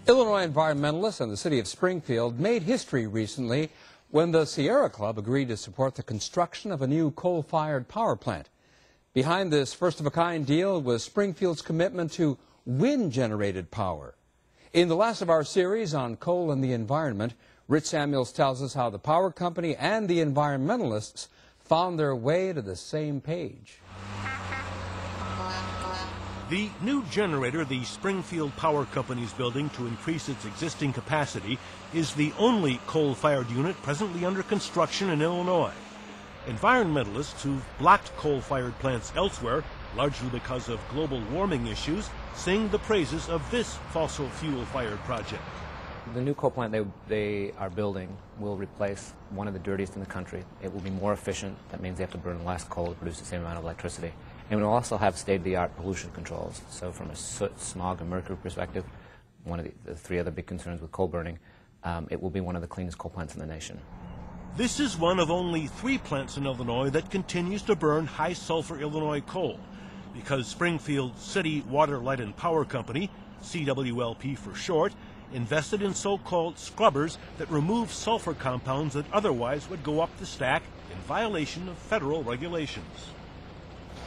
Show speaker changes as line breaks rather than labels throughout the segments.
Illinois environmentalists and the city of Springfield made history recently when the Sierra Club agreed to support the construction of a new coal-fired power plant. Behind this first-of-a-kind deal was Springfield's commitment to wind-generated power. In the last of our series on coal and the environment, Rich Samuels tells us how the power company and the environmentalists found their way to the same page.
The new generator the Springfield Power Company is building to increase its existing capacity is the only coal-fired unit presently under construction in Illinois. Environmentalists who've blocked coal-fired plants elsewhere, largely because of global warming issues, sing the praises of this fossil fuel-fired project.
The new coal plant they are building will replace one of the dirtiest in the country. It will be more efficient. That means they have to burn less coal to produce the same amount of electricity. And it will also have state-of-the-art pollution controls. So from a soot, smog, and mercury perspective, one of the three other big concerns with coal burning, it will be one of the cleanest coal plants in the nation.
This is one of only 3 plants in Illinois that continues to burn high-sulfur Illinois coal, because Springfield City Water, Light, and Power Company, CWLP for short, invested in so-called scrubbers that remove sulfur compounds that otherwise would go up the stack in violation of federal regulations.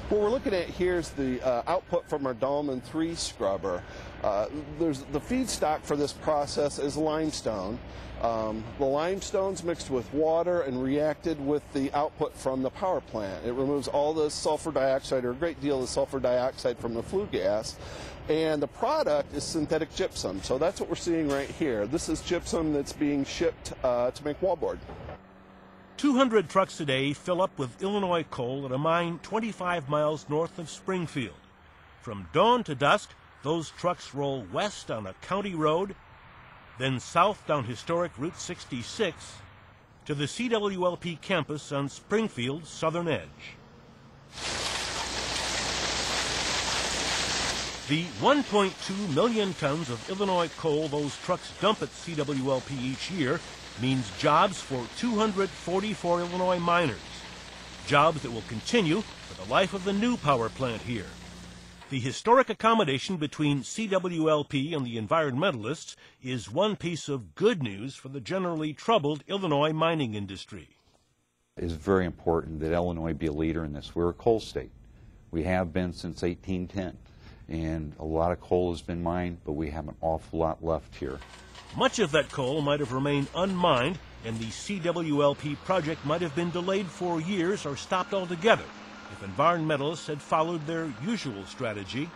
What we're looking at here is the output from our Dolman 3 scrubber. The feedstock for this process is limestone. The limestone's mixed with water and reacted with the output from the power plant. It removes all the sulfur dioxide, or a great deal of sulfur dioxide from the flue gas, and the product is synthetic gypsum. So that's what we're seeing right here. This is gypsum that's being shipped to make wallboard.
200 trucks a day fill up with Illinois coal at a mine 25 miles north of Springfield. From dawn to dusk, those trucks roll west on a county road, then south down historic Route 66 to the CWLP campus on Springfield's southern edge. The 1.2 million tons of Illinois coal those trucks dump at CWLP each year means jobs for 244 Illinois miners, jobs that will continue for the life of the new power plant here. The historic accommodation between CWLP and the environmentalists is one piece of good news for the generally troubled Illinois mining industry.
It is very important that Illinois be a leader in this. We're a coal state. We have been since 1810, and a lot of coal has been mined, but we have an awful lot left here.
Much of that coal might have remained unmined, and the CWLP project might have been delayed for years or stopped altogether if environmentalists had followed their usual strategy.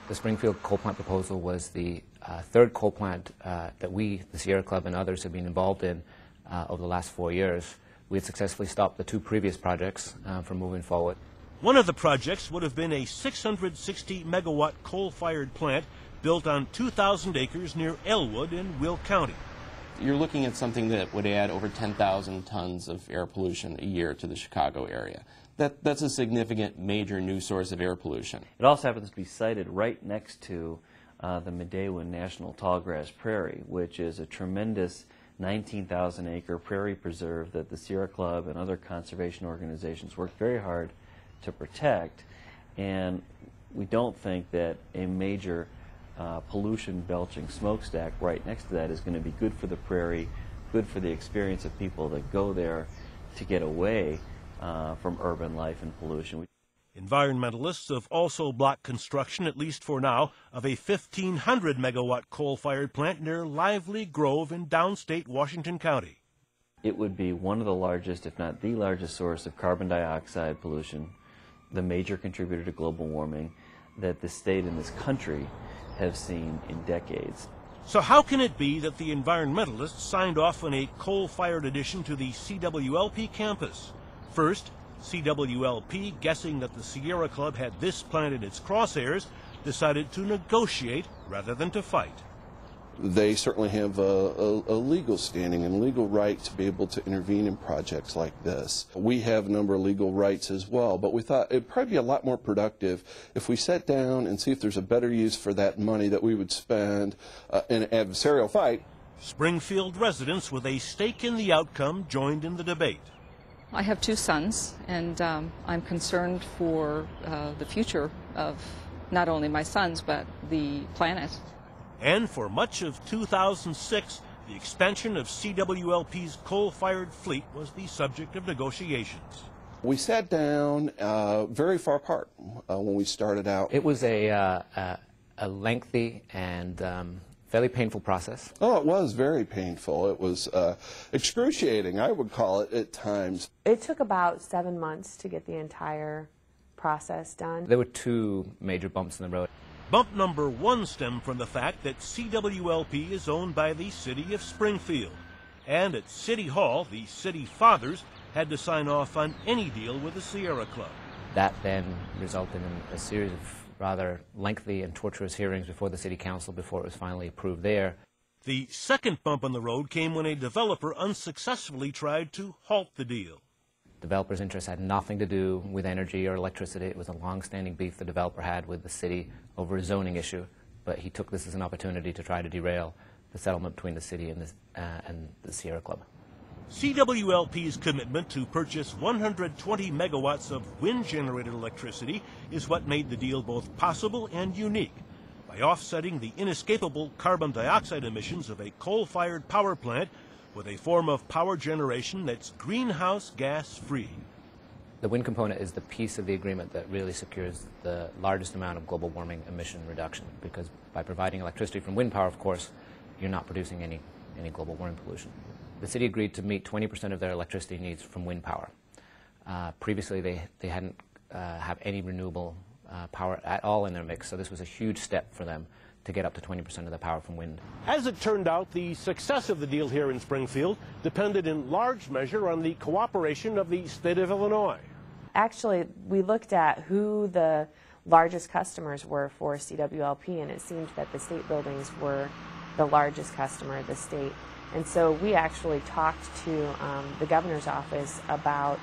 The Springfield coal plant proposal was the third coal plant that we, the Sierra Club, and others have been involved in over the last 4 years. We had successfully stopped the 2 previous projects from moving forward.
One of the projects would have been a 660-megawatt coal-fired plant built on 2,000 acres near Elwood in Will County.
You're looking at something that would add over 10,000 tons of air pollution a year to the Chicago area. That's a significant, major new source of air pollution.
It also happens to be sited right next to the Medewin National Tallgrass Prairie, which is a tremendous 19,000-acre prairie preserve that the Sierra Club and other conservation organizations work very hard to protect. And we don't think that a major pollution-belching smokestack right next to that is going to be good for the prairie, good for the experience of people that go there to get away from urban life and pollution.
Environmentalists have also blocked construction, at least for now, of a 1,500-megawatt coal-fired plant near Lively Grove in downstate Washington County.
It would be one of the largest, if not the largest, source of carbon dioxide pollution, the major contributor to global warming that the state and this country have seen in decades.
So how can it be that the environmentalists signed off on a coal-fired addition to the CWLP campus? First, CWLP, guessing that the Sierra Club had this plant in its crosshairs, decided to negotiate rather than to fight.
They certainly have a legal standing and legal right to be able to intervene in projects like this. We have a number of legal rights as well, but we thought it'd probably be a lot more productive if we sat down and see if there's a better use for that money that we would spend in an adversarial fight.
Springfield residents with a stake in the outcome joined in the debate.
I have 2 sons, and I'm concerned for the future of not only my sons, but the planet.
And for much of 2006, the expansion of CWLP's coal-fired fleet was the subject of negotiations.
We sat down very far apart when we started out.
It was a lengthy and fairly painful process.
Oh, it was very painful. It was excruciating, I would call it at times.
It took about 7 months to get the entire process done.
There were two major bumps in the road.
Bump number one stemmed from the fact that CWLP is owned by the city of Springfield. And at City Hall, the city fathers had to sign off on any deal with the Sierra Club.
That then resulted in a series of rather lengthy and torturous hearings before the city council before it was finally approved there.
The second bump in the road came when a developer unsuccessfully tried to halt the deal.
Developers' interests had nothing to do with energy or electricity. It was a long-standing beef the developer had with the city over a zoning issue, but he took this as an opportunity to try to derail the settlement between the city and the Sierra Club.
CWLP's commitment to purchase 120 megawatts of wind-generated electricity is what made the deal both possible and unique, by offsetting the inescapable carbon dioxide emissions of a coal-fired power plant with a form of power generation that's greenhouse gas-free.
The wind component is the piece of the agreement that really secures the largest amount of global warming emission reduction, because by providing electricity from wind power, of course, you're not producing any global warming pollution. The city agreed to meet 20% of their electricity needs from wind power. Previously, they hadn't have any renewable power at all in their mix, so this was a huge step for them to get up to 20% of the power from wind.
As it turned out, the success of the deal here in Springfield depended in large measure on the cooperation of the state of Illinois.
Actually, we looked at who the largest customers were for CWLP, and it seemed that the state buildings were the largest customer of the state. And so we actually talked to the governor's office about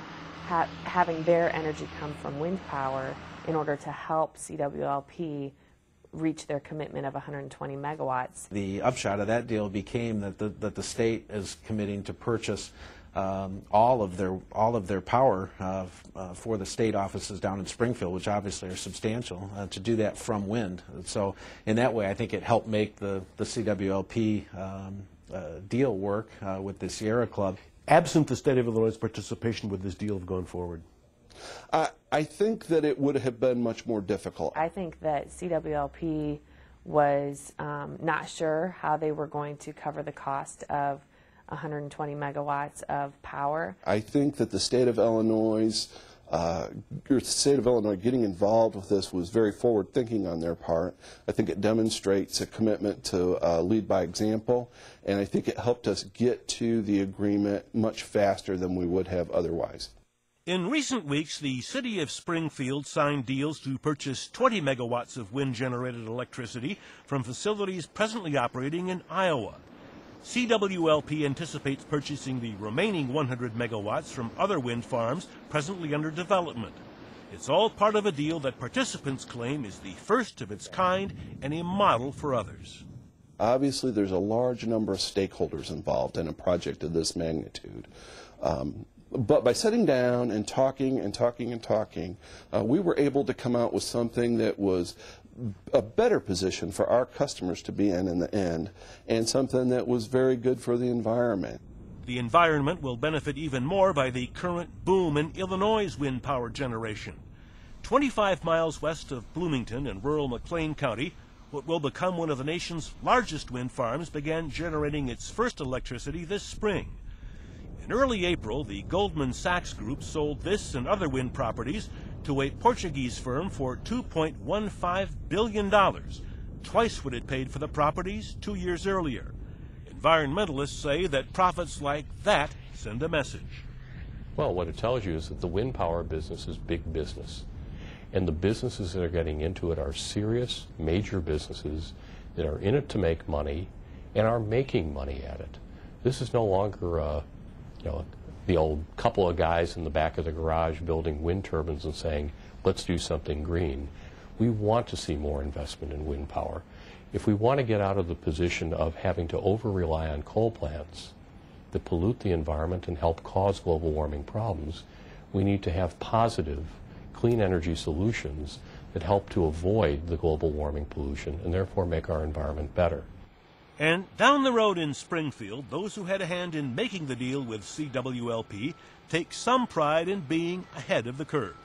having their energy come from wind power in order to help CWLP reach their commitment of 120 megawatts.
The upshot of that deal became that the state is committing to purchase all of their power for the state offices down in Springfield, which obviously are substantial, to do that from wind. So in that way, I think it helped make the CWLP deal work with the Sierra Club.
Absent the state of Illinois' participation, would this deal have gone forward?
I think that it would have been much more difficult.
I think that CWLP was not sure how they were going to cover the cost of 120 megawatts of power.
I think that the state of Illinois getting involved with this was very forward-thinking on their part. I think it demonstrates a commitment to lead by example, and I think it helped us get to the agreement much faster than we would have otherwise.
In recent weeks, the city of Springfield signed deals to purchase 20 megawatts of wind-generated electricity from facilities presently operating in Iowa. CWLP anticipates purchasing the remaining 100 megawatts from other wind farms presently under development. It's all part of a deal that participants claim is the first of its kind and a model for others.
Obviously, there's a large number of stakeholders involved in a project of this magnitude. But by sitting down and talking, we were able to come out with something that was a better position for our customers to be in the end, and something that was very good for the environment.
The environment will benefit even more by the current boom in Illinois' wind power generation. 25 miles west of Bloomington in rural McLean County, what will become one of the nation's largest wind farms began generating its first electricity this spring. In early April, the Goldman Sachs Group sold this and other wind properties to a Portuguese firm for $2.15 billion, twice what it paid for the properties 2 years earlier. Environmentalists say that profits like that send a message.
Well, what it tells you is that the wind power business is big business. And the businesses that are getting into it are serious, major businesses that are in it to make money and are making money at it. This is no longer the old couple of guys in the back of the garage building wind turbines and saying, let's do something green. We want to see more investment in wind power. If we want to get out of the position of having to over-rely on coal plants that pollute the environment and help cause global warming problems, we need to have positive, clean energy solutions that help to avoid the global warming pollution and therefore make our environment better.
And down the road in Springfield, those who had a hand in making the deal with CWLP take some pride in being ahead of the curve.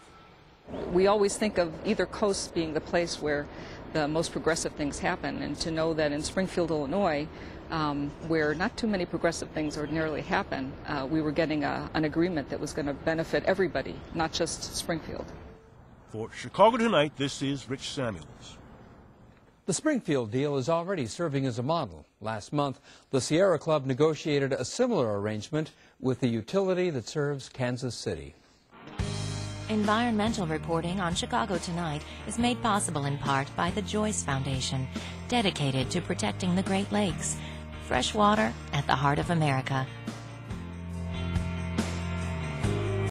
We always think of either coast being the place where the most progressive things happen, and to know that in Springfield, Illinois, where not too many progressive things ordinarily happen, we were getting an agreement that was going to benefit everybody, not just Springfield.
For Chicago Tonight, this is Rich Samuels.
The Springfield deal is already serving as a model. Last month, the Sierra Club negotiated a similar arrangement with the utility that serves Kansas City.
Environmental reporting on Chicago Tonight is made possible in part by the Joyce Foundation, dedicated to protecting the Great Lakes. Fresh water at the heart of America.